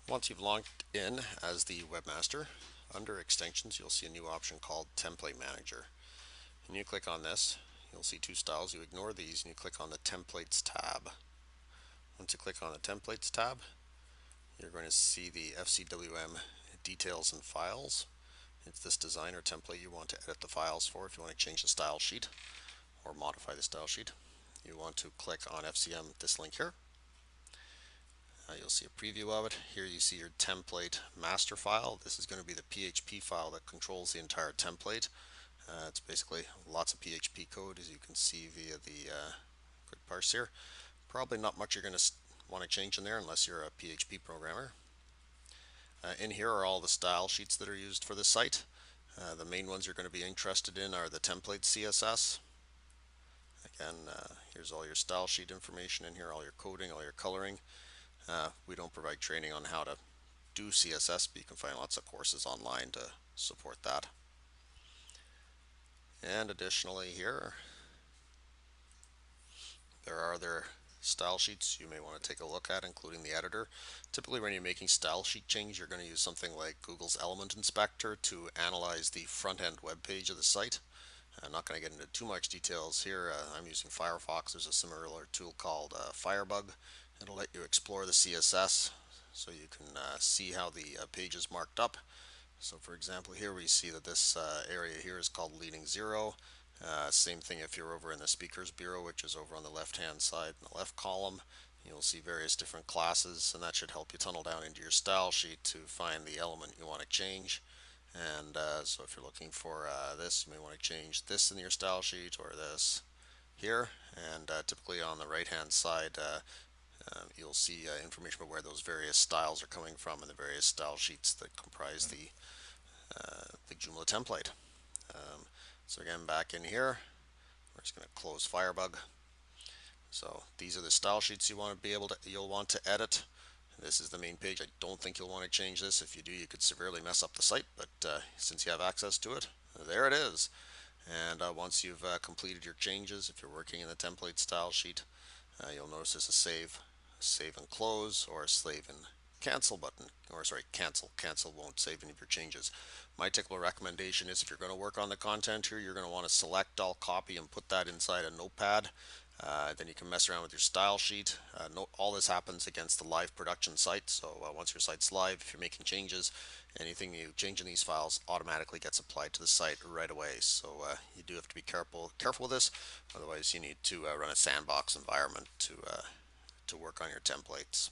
Once you've logged in as the webmaster, under extensions you'll see a new option called Template Manager. And you click on this, you'll see two styles. You ignore these and you click on the Templates tab. Once you click on the Templates tab, you're going to see the FCWM details and files. It's this design or template you want to edit the files for if you want to change the style sheet or modify the style sheet. You want to click on FCM, this link here. You'll see a preview of it. Here you see your template master file. This is going to be the PHP file that controls the entire template. It's basically lots of PHP code, as you can see via the quick parse here. Probably not much you're going to want to change in there unless you're a PHP programmer. In here are all the style sheets that are used for the site. The main ones you're going to be interested in are the template CSS. Again, here's all your style sheet information in here, all your coding, all your coloring. We don't provide training on how to do CSS, but you can find lots of courses online to support that. And additionally here, there are other style sheets you may want to take a look at, including the editor. Typically when you're making style sheet change, you're going to use something like Google's Element Inspector to analyze the front-end web page of the site. I'm not going to get into too much details here. I'm using Firefox. There's a similar tool called Firebug. It'll let you explore the CSS so you can see how the page is marked up. So for example, here we see that this area here is called leading 0. Same thing if you're over in the speakers bureau, which is over on the left hand side in the left column. You'll see various different classes, and that should help you tunnel down into your style sheet to find the element you want to change. And so if you're looking for this, you may want to change this in your style sheet or this here. And typically on the right hand side, you'll see information about where those various styles are coming from and the various style sheets that comprise the Joomla template. So again, back in here, we're just going to close Firebug. So these are the style sheets you'll want to edit. This is the main page. I don't think you'll want to change this. If you do, you could severely mess up the site, but since you have access to it, there it is. And once you've completed your changes, if you're working in the template style sheet, you'll notice there's a save and close, or a save and cancel button, or sorry, cancel won't save any of your changes. My typical recommendation is if you're going to work on the content here, you're going to want to select all, copy, and put that inside a notepad. Then you can mess around with your style sheet. All this happens against the live production site, so once your site's live, if you're making changes, anything you change in these files automatically gets applied to the site right away. So you do have to be careful with this. Otherwise, you need to run a sandbox environment to work on your templates.